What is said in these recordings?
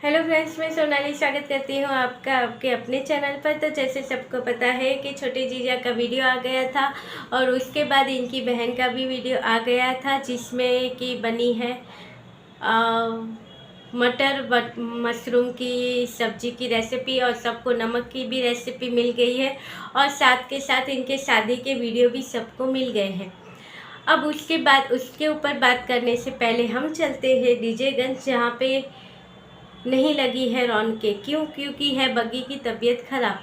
Hello friends, मैं सोनाली स्वागत करती हूँ आपका आपके अपने चैनल पर। तो जैसे सबको पता है कि छोटे जीजा का वीडियो आ गया था और उसके बाद इनकी बहन का भी वीडियो आ गया था, जिसमें कि बनी है मटर मशरूम की सब्जी की रेसिपी और सबको नमक की भी रेसिपी मिल गई है और साथ के साथ इनके शादी के वीडियो भी सबको मिल गए हैं। अब उसके बाद उसके ऊपर बात करने से पहले हम चलते हैं डीजेगंज, जहाँ पे नहीं लगी है रौनकें। क्यों? क्योंकि है बग्गी की तबीयत ख़राब।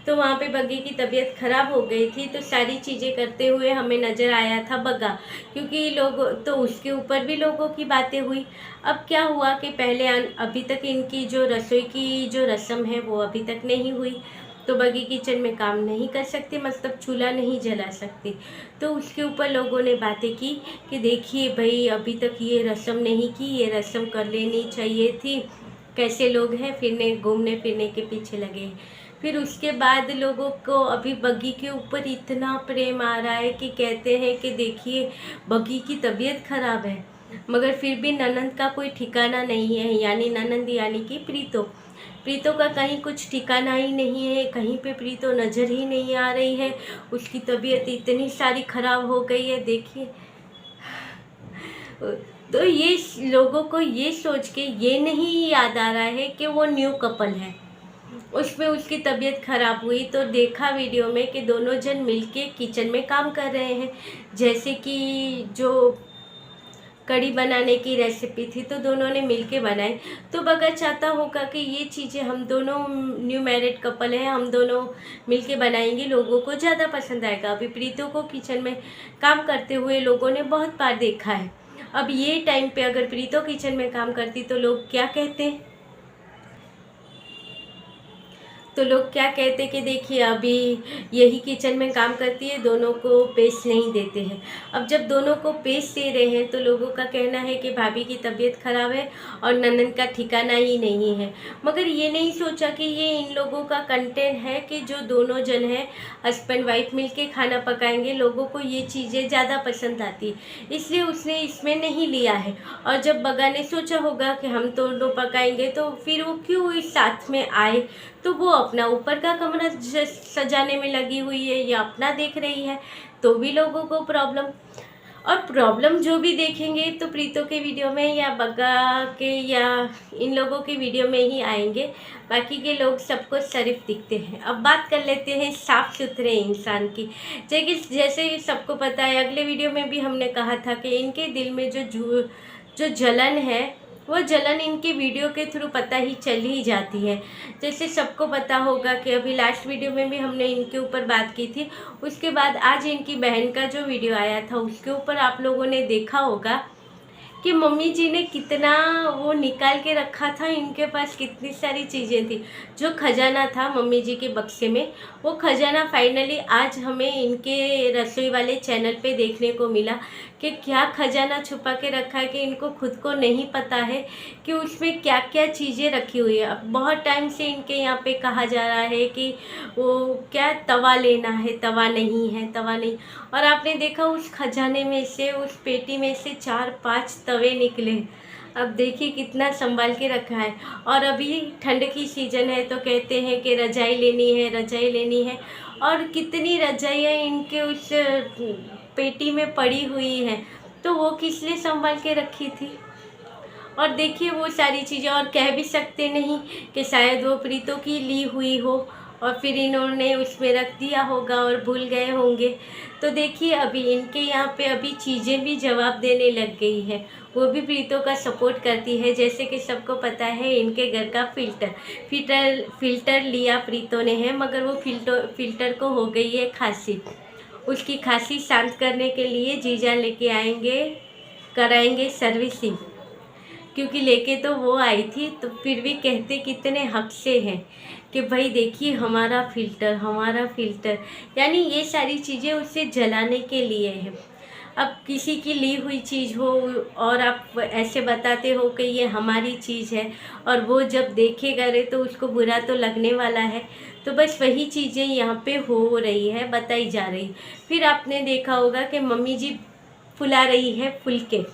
तो वहाँ पे बग्गी की तबीयत ख़राब हो गई थी, तो सारी चीज़ें करते हुए हमें नज़र आया था बग्गा, क्योंकि लोग तो उसके ऊपर भी लोगों की बातें हुई। अब क्या हुआ कि पहले अभी तक इनकी जो रसोई की जो रस्म है वो अभी तक नहीं हुई, तो बग्गी किचन में काम नहीं कर सकती, मतलब चूल्हा नहीं जला सकती। तो उसके ऊपर लोगों ने बातें की कि देखिए भाई, अभी तक ये रस्म नहीं की, ये रस्म कर लेनी चाहिए थी। कैसे लोग हैं, फिरने घूमने फिरने के पीछे लगे हैं। फिर उसके बाद लोगों को अभी बग्गी के ऊपर इतना प्रेम आ रहा है कि कहते हैं कि देखिए बग्गी की तबीयत खराब है, मगर फिर भी ननंद का कोई ठिकाना नहीं है। यानी ननंद यानी कि प्रीतो का कहीं कुछ ठिकाना ही नहीं है, कहीं पे प्रीतो नज़र ही नहीं आ रही है। उसकी तबीयत इतनी सारी खराब हो गई है, देखिए। तो ये लोगों को ये सोच के ये नहीं याद आ रहा है कि वो न्यू कपल है। उसमें उसकी तबीयत खराब हुई तो देखा वीडियो में कि दोनों जन मिलके किचन में काम कर रहे हैं। जैसे कि जो कढ़ी बनाने की रेसिपी थी तो दोनों ने मिलके बनाई। तो अगर चाहता होगा कि ये चीज़ें हम दोनों न्यू मैरिड कपल हैं, हम दोनों मिलके बनाएंगे, लोगों को ज़्यादा पसंद आएगा। अभी प्रीतो को किचन में काम करते हुए लोगों ने बहुत बार देखा है। अब ये टाइम पे अगर प्रीतो किचन में काम करती तो लोग क्या कहते, तो लोग क्या कहते कि देखिए अभी यही किचन में काम करती है, दोनों को पेश नहीं देते हैं। अब जब दोनों को पेश दे रहे हैं तो लोगों का कहना है कि भाभी की तबीयत खराब है और ननद का ठिकाना ही नहीं है। मगर ये नहीं सोचा कि ये इन लोगों का कंटेंट है कि जो दोनों जन हैं हस्बैंड वाइफ मिलके खाना पकाएंगे, लोगों को ये चीज़ें ज़्यादा पसंद आती, इसलिए उसने इसमें नहीं लिया है। और जब बग्गा ने सोचा होगा कि हम दोनों पकाएंगे तो फिर वो क्यों इस साथ में आए। तो वो अपना ऊपर का कमरा सजाने में लगी हुई है या अपना देख रही है, तो भी लोगों को प्रॉब्लम। और प्रॉब्लम जो भी देखेंगे तो प्रीतो के वीडियो में या बग्गा के या इन लोगों के वीडियो में ही आएंगे। बाकी के लोग सबको शरीफ दिखते हैं। अब बात कर लेते हैं साफ़ सुथरे इंसान की। जैसे सबको पता है, अगले वीडियो में भी हमने कहा था कि इनके दिल में जो जलन है, वो जलन इनके वीडियो के थ्रू पता ही चल ही जाती है। जैसे सबको पता होगा कि अभी लास्ट वीडियो में भी हमने इनके ऊपर बात की थी, उसके बाद आज इनकी बहन का जो वीडियो आया था उसके ऊपर आप लोगों ने देखा होगा कि मम्मी जी ने कितना वो निकाल के रखा था। इनके पास कितनी सारी चीज़ें थी। जो खजाना था मम्मी जी के बक्से में, वो खजाना फाइनली आज हमें इनके रसोई वाले चैनल पे देखने को मिला कि क्या खजाना छुपा के रखा है कि इनको खुद को नहीं पता है कि उसमें क्या क्या चीज़ें रखी हुई है। अब बहुत टाइम से इनके यहाँ पे कहा जा रहा है कि वो क्या तवा लेना है, तवा नहीं है, तवा नहीं। और आपने देखा उस खजाने में से, उस पेटी में से 4-5 तवे निकले। अब देखिए कितना संभाल के रखा है। और अभी ठंड की सीज़न है तो कहते हैं कि रजाई लेनी है, रजाई लेनी है। और कितनी रजाइयाँ इनके उस पेटी में पड़ी हुई हैं, तो वो किस लिए संभाल के रखी थी। और देखिए वो सारी चीज़ें, और कह भी सकते नहीं कि शायद वो प्रीतों की ली हुई हो और फिर इन्होंने उसमें रख दिया होगा और भूल गए होंगे। तो देखिए अभी इनके यहाँ पे अभी चीज़ें भी जवाब देने लग गई है, वो भी प्रीतों का सपोर्ट करती है। जैसे कि सबको पता है इनके घर का फिल्टर लिया प्रीतों ने है, मगर वो फिल्टर को हो गई है खांसी। उसकी खांसी शांत करने के लिए जीजा लेके आएंगे, कराएंगे सर्विसिंग। क्योंकि लेके तो वो आई थी, तो फिर भी कहते कितने हक से हैं कि भाई देखिए हमारा फ़िल्टर, यानी ये सारी चीज़ें उससे जलाने के लिए है। अब किसी की ली हुई चीज़ हो और आप ऐसे बताते हो कि ये हमारी चीज़ है, और वो जब देखेगा रे तो उसको बुरा तो लगने वाला है। तो बस वही चीज़ें यहाँ पे हो रही है, बताई जा रही। फिर आपने देखा होगा कि मम्मी जी फुला रही है फुलके।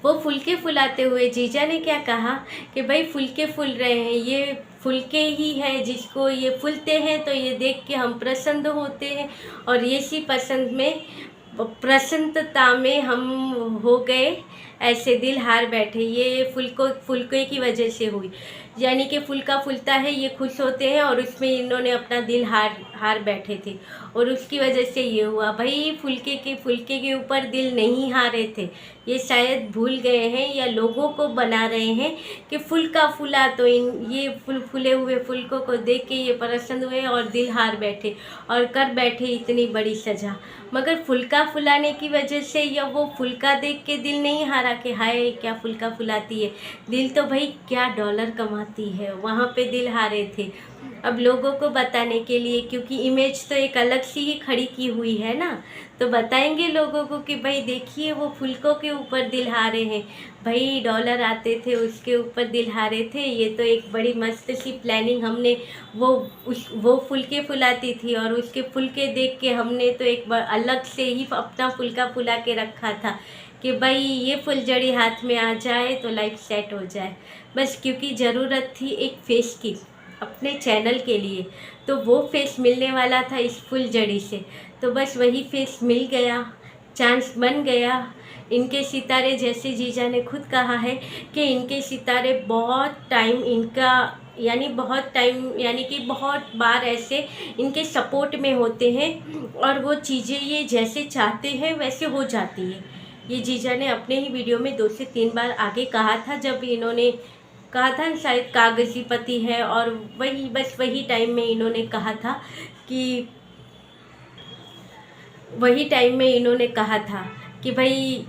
वो फुलके फुलाते हुए जीजा ने क्या कहा कि भाई फुलके फूल रहे हैं, ये फुलके ही है, जिसको ये फूलते हैं तो ये देख के हम प्रसन्न होते हैं, और इसी पसंद में प्रसन्नता में हम हो गए, ऐसे दिल हार बैठे। ये फुलके की वजह से हुई, यानी कि फुलका फूलता है, ये खुश होते हैं और उसमें इन्होंने अपना दिल हार बैठे थे, और उसकी वजह से ये हुआ। भाई फुलके के ऊपर दिल नहीं हारे थे, ये शायद भूल गए हैं या लोगों को बना रहे हैं कि फुलका फूला तो ये फूले हुए फुलकों को देख के ये प्रसन्न हुए और दिल हार बैठे और कर बैठे इतनी बड़ी सजा। मगर फुलका फुलाने की वजह से या वो फुलका देख के दिल नहीं हारा कि हाय क्या फुलका फुलाती है, दिल तो भाई क्या डॉलर कमाती है, वहाँ पे दिल हारे थे। अब लोगों को बताने के लिए, क्योंकि इमेज तो एक अलग सी ही खड़ी की हुई है ना, तो बताएंगे लोगों को कि भाई देखिए वो फुलकों के ऊपर दिल हारे हैं, भाई डॉलर आते थे उसके ऊपर दिल हारे थे। ये तो एक बड़ी मस्त सी प्लानिंग हमने, वो फुलके फुलाती थी और उसके फुलके देख के हमने तो एक बार अलग से ही अपना फुलका फुला के रखा था कि भाई ये फुलझड़ी हाथ में आ जाए तो लाइफ सेट हो जाए। बस क्योंकि ज़रूरत थी एक फेस की अपने चैनल के लिए, तो वो फेस मिलने वाला था इस फुलझड़ी से, तो बस वही फेस मिल गया, चांस बन गया। इनके सितारे, जैसे जीजा ने खुद कहा है कि इनके सितारे बहुत टाइम यानी कि बहुत बार ऐसे इनके सपोर्ट में होते हैं और वो चीज़ें ये जैसे चाहते हैं वैसे हो जाती है। ये जीजा ने अपने ही वीडियो में 2 से 3 बार आगे कहा था, जब इन्होंने कहा था शायद कागजी पति है, और वही टाइम में इन्होंने कहा था कि भाई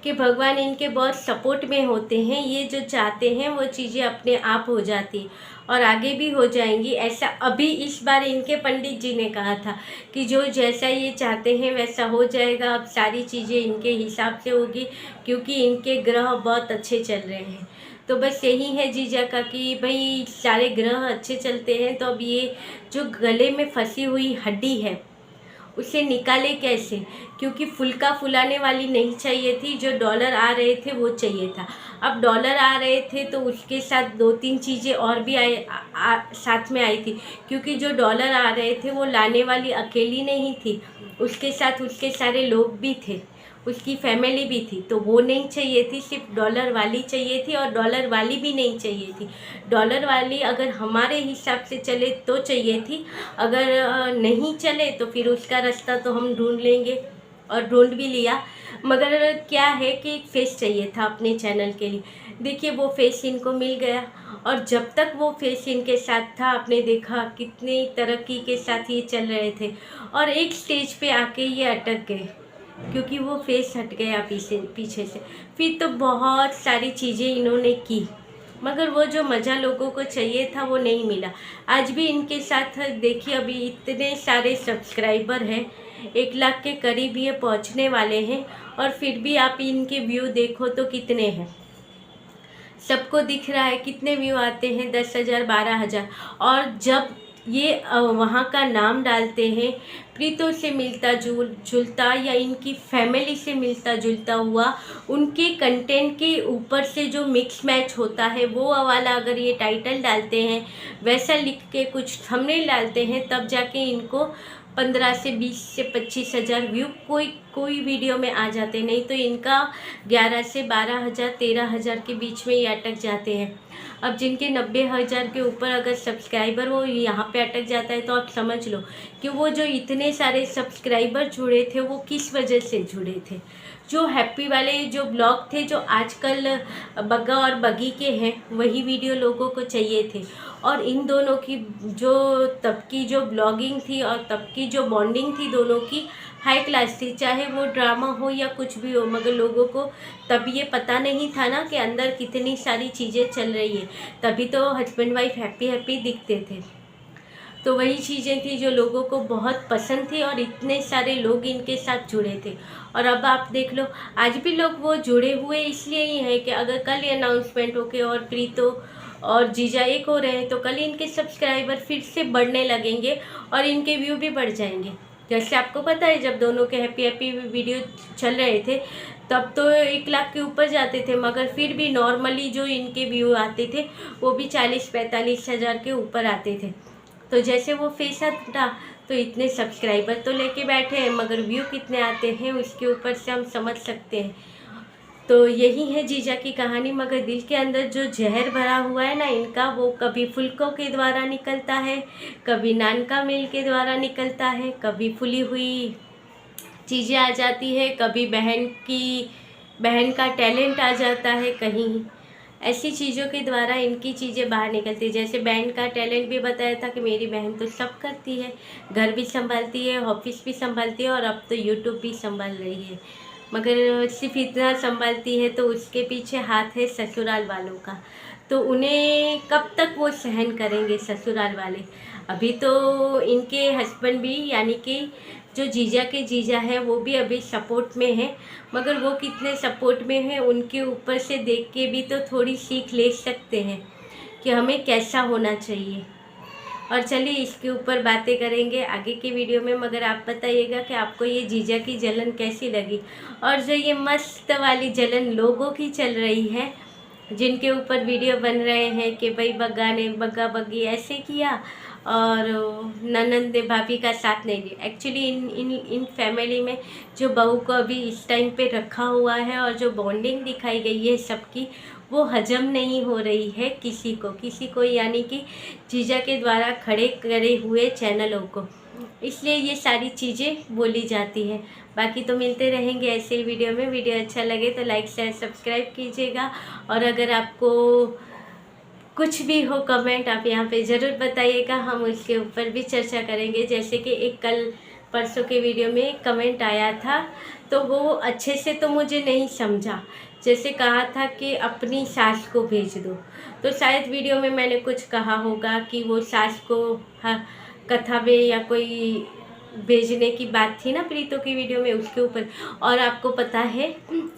कि भगवान इनके बहुत सपोर्ट में होते हैं, ये जो चाहते हैं वो चीज़ें अपने आप हो जाती और आगे भी हो जाएंगी। ऐसा अभी इस बार इनके पंडित जी ने कहा था कि जो जैसा ये चाहते हैं वैसा हो जाएगा, अब सारी चीज़ें इनके हिसाब से होगी, क्योंकि इनके ग्रह बहुत अच्छे चल रहे हैं। तो बस यही है जीजा का कि भाई सारे ग्रह अच्छे चलते हैं, तो अब ये जो गले में फंसी हुई हड्डी है उसे निकाले कैसे, क्योंकि फुलका फुलाने वाली नहीं चाहिए थी, जो डॉलर आ रहे थे वो चाहिए था। अब डॉलर आ रहे थे तो उसके साथ 2-3 चीज़ें और भी साथ में आई थी, क्योंकि जो डॉलर आ रहे थे वो लाने वाली अकेली नहीं थी, उसके साथ उसके सारे लोग भी थे, उसकी फैमिली भी थी, तो वो नहीं चाहिए थी, सिर्फ डॉलर वाली चाहिए थी, और डॉलर वाली भी नहीं चाहिए थी। डॉलर वाली अगर हमारे हिसाब से चले तो चाहिए थी, अगर नहीं चले तो फिर उसका रास्ता तो हम ढूंढ लेंगे, और ढूंढ भी लिया। मगर क्या है कि एक फेस चाहिए था अपने चैनल के लिए, देखिए वो फेस इनको मिल गया, और जब तक वो फेस इनके साथ था आपने देखा कितनी तरक्की के साथ ये चल रहे थे, और एक स्टेज पे आके ये अटक गए, क्योंकि वो फेस हट गया पीछे से। फिर तो बहुत सारी चीज़ें इन्होंने की, मगर वो जो मज़ा लोगों को चाहिए था वो नहीं मिला। आज भी इनके साथ देखिए अभी इतने सारे सब्सक्राइबर हैं, 1 लाख के करीब ये पहुंचने वाले हैं, और फिर भी आप इनके व्यू देखो तो कितने हैं, सबको दिख रहा है कितने व्यू आते हैं, 10,000 12,000। और जब ये वहाँ का नाम डालते हैं, प्रीतों से मिलता जुलता या इनकी फैमिली से मिलता जुलता हुआ, उनके कंटेंट के ऊपर से जो मिक्स मैच होता है वो वाला अगर ये टाइटल डालते हैं, वैसा लिख के कुछ थंबनेल डालते हैं, तब जाके इनको 15 से 20 से 25,000 व्यू कोई वीडियो में आ जाते, नहीं तो इनका 11 से 12,000 13,000 के बीच में ये अटक जाते हैं। अब जिनके 90,000 के ऊपर अगर सब्सक्राइबर वो यहाँ पे अटक जाता है, तो आप समझ लो कि वो जो इतने सारे सब्सक्राइबर जुड़े थे वो किस वजह से जुड़े थे। जो हैप्पी वाले जो ब्लॉग थे, जो आजकल बग्गा और बगी के हैं, वही वीडियो लोगों को चाहिए थे। और इन दोनों की तब की जो ब्लॉगिंग थी और तब की जो बॉन्डिंग थी दोनों की हाई क्लास थी, चाहे वो ड्रामा हो या कुछ भी हो, मगर लोगों को तब ये पता नहीं था ना कि अंदर कितनी सारी चीज़ें चल रही है, तभी तो हस्बैंड वाइफ हैप्पी दिखते थे। तो वही चीज़ें थी जो लोगों को बहुत पसंद थी, और इतने सारे लोग इनके साथ जुड़े थे। और अब आप देख लो आज भी लोग वो जुड़े हुए इसलिए ही हैं कि अगर कल ये अनाउंसमेंट होके और प्रीतो और जीजा एक हो रहे हैं, तो कल इनके सब्सक्राइबर फिर से बढ़ने लगेंगे और इनके व्यू भी बढ़ जाएंगे। जैसे आपको पता है जब दोनों के हैप्पी हैप्पी वीडियो चल रहे थे तब तो 1 लाख के ऊपर जाते थे, मगर फिर भी नॉर्मली जो इनके व्यू आते थे वो भी 40-45 हज़ार के ऊपर आते थे। तो जैसे वो फेस हटा तो इतने सब्सक्राइबर तो लेके बैठे हैं, मगर व्यू कितने आते हैं उसके ऊपर से हम समझ सकते हैं। तो यही है जीजा की कहानी। मगर दिल के अंदर जो जहर भरा हुआ है ना इनका, वो कभी फुल्कों के द्वारा निकलता है, कभी नान का मिल के द्वारा निकलता है, कभी फुली हुई चीज़ें आ जाती है, कभी बहन का टैलेंट आ जाता है, कहीं ऐसी चीज़ों के द्वारा इनकी चीज़ें बाहर निकलती है। जैसे बहन का टैलेंट भी बताया था कि मेरी बहन तो सब करती है, घर भी संभालती है, ऑफिस भी संभालती है और अब तो यूट्यूब भी संभाल रही है। मगर सिर्फ इतना संभालती है तो उसके पीछे हाथ है ससुराल वालों का। तो उन्हें कब तक वो सहन करेंगे ससुराल वाले। अभी तो इनके हस्बैंड भी यानी कि जो जीजा के जीजा हैं वो भी अभी सपोर्ट में हैं, मगर वो कितने सपोर्ट में हैं उनके ऊपर से देख के भी तो थोड़ी सीख ले सकते हैं कि हमें कैसा होना चाहिए। और चलिए इसके ऊपर बातें करेंगे आगे की वीडियो में, मगर आप बताइएगा कि आपको ये जीजा की जलन कैसी लगी। और जो ये मस्त वाली जलन लोगों की चल रही है जिनके ऊपर वीडियो बन रहे हैं कि भाई बग्गा ने बग्गा बग्गी ऐसे किया और ननंद ने भाभी का साथ नहीं दिया। एक्चुअली इन फैमिली में जो बहू को अभी इस टाइम पे रखा हुआ है और जो बॉन्डिंग दिखाई गई है सबकी, वो हजम नहीं हो रही है किसी को यानी कि जीजा के द्वारा खड़े करे हुए चैनलों को, इसलिए ये सारी चीज़ें बोली जाती है। बाकी तो मिलते रहेंगे ऐसे ही वीडियो में। वीडियो अच्छा लगे तो लाइक शेयर सब्सक्राइब कीजिएगा, और अगर आपको कुछ भी हो कमेंट आप यहाँ पे ज़रूर बताइएगा, हम उसके ऊपर भी चर्चा करेंगे। जैसे कि एक कल परसों के वीडियो में कमेंट आया था तो वो अच्छे से तो मुझे नहीं समझा। जैसे कहा था कि अपनी सास को भेज दो, तो शायद वीडियो में मैंने कुछ कहा होगा कि वो सास को कथा में या कोई भेजने की बात थी ना प्रीतो की वीडियो में, उसके ऊपर। और आपको पता है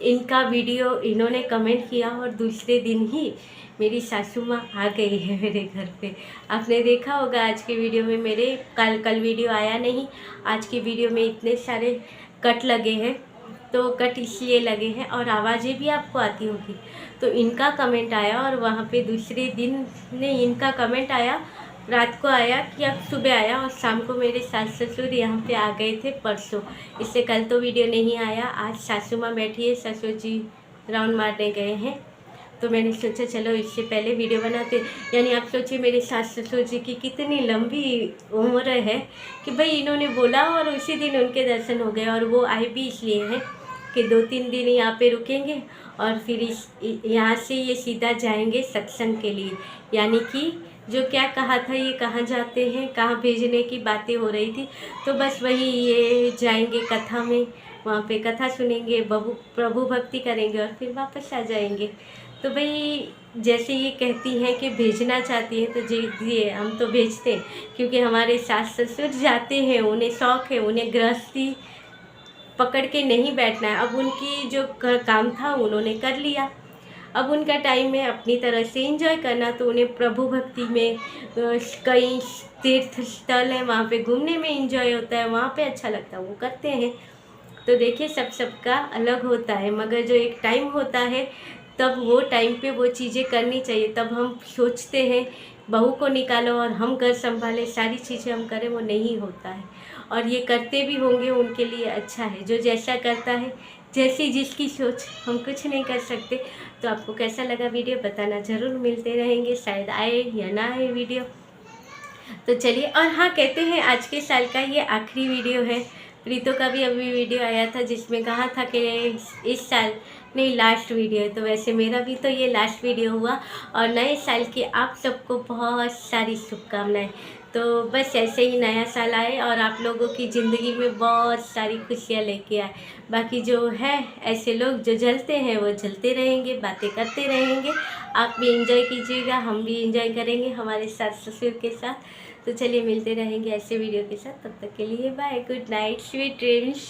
इनका वीडियो इन्होंने कमेंट किया और दूसरे दिन ही मेरी सासू माँ आ गई है मेरे घर पे। आपने देखा होगा आज के वीडियो में, मेरे कल वीडियो आया नहीं, आज की वीडियो में इतने सारे कट लगे हैं, तो कट इसलिए लगे हैं और आवाज़ें भी आपको आती होगी। तो इनका कमेंट आया और वहाँ पे दूसरे दिन नहीं, इनका कमेंट आया रात को आया कि अब सुबह आया, और शाम को मेरे सास ससुर यहाँ पे आ गए थे परसों। इससे कल तो वीडियो नहीं आया। आज सासू माँ बैठी है, ससुर जी राउंड मारने गए हैं, तो मैंने सोचा चलो इससे पहले वीडियो बनाते। यानी आप सोचिए मेरे सास ससुर जी की कितनी लंबी उम्र है कि भाई इन्होंने बोला और उसी दिन उनके दर्शन हो गए। और वो आए भी इसलिए हैं कि 2-3 दिन यहाँ पे रुकेंगे और फिर यहाँ से ये सीधा जाएंगे सत्संग के लिए। यानी कि जो क्या कहा था, ये कहाँ जाते हैं, कहाँ भेजने की बातें हो रही थी, तो बस वही ये जाएंगे कथा में, वहाँ पे कथा सुनेंगे, प्रभु भक्ति करेंगे और फिर वापस आ जाएंगे। तो भाई जैसे ये कहती हैं कि भेजना चाहती हैं तो जी हम तो भेजते हैं, क्योंकि हमारे सास ससुर जाते हैं, उन्हें शौक़ है, उन्हें गृहस्थी पकड़ के नहीं बैठना है। अब उनकी जो काम था उन्होंने कर लिया, अब उनका टाइम है अपनी तरह से एंजॉय करना। तो उन्हें प्रभु भक्ति में कई तीर्थ स्थल है वहाँ पे घूमने में एंजॉय होता है, वहाँ पे अच्छा लगता है, वो करते हैं। तो देखिए सबका अलग होता है, मगर जो एक टाइम होता है तब वो टाइम पे वो चीज़ें करनी चाहिए। तब हम सोचते हैं बहू को निकालो और हम घर संभालें, सारी चीज़ें हम करें, वो नहीं होता है। और ये करते भी होंगे उनके लिए अच्छा है, जो जैसा करता है, जैसी जिसकी सोच, हम कुछ नहीं कर सकते। तो आपको कैसा लगा वीडियो बताना ज़रूर। मिलते रहेंगे, शायद आए या ना आए वीडियो। तो चलिए, और हाँ कहते हैं आज के साल का ये आखिरी वीडियो है। प्रीतो का भी अभी वीडियो आया था जिसमें कहा था कि इस साल नहीं लास्ट वीडियो है, तो वैसे मेरा भी तो ये लास्ट वीडियो हुआ। और नए साल की आप सबको बहुत सारी शुभकामनाएं। तो बस ऐसे ही नया साल आए और आप लोगों की ज़िंदगी में बहुत सारी खुशियाँ लेके आए। बाकी जो है ऐसे लोग जो जलते हैं वो जलते रहेंगे, बातें करते रहेंगे। आप भी एंजॉय कीजिएगा, हम भी एंजॉय करेंगे हमारे सास ससुर के साथ। तो चलिए मिलते रहेंगे ऐसे वीडियो के साथ, तब तक के लिए bye, good night, sweet dreams.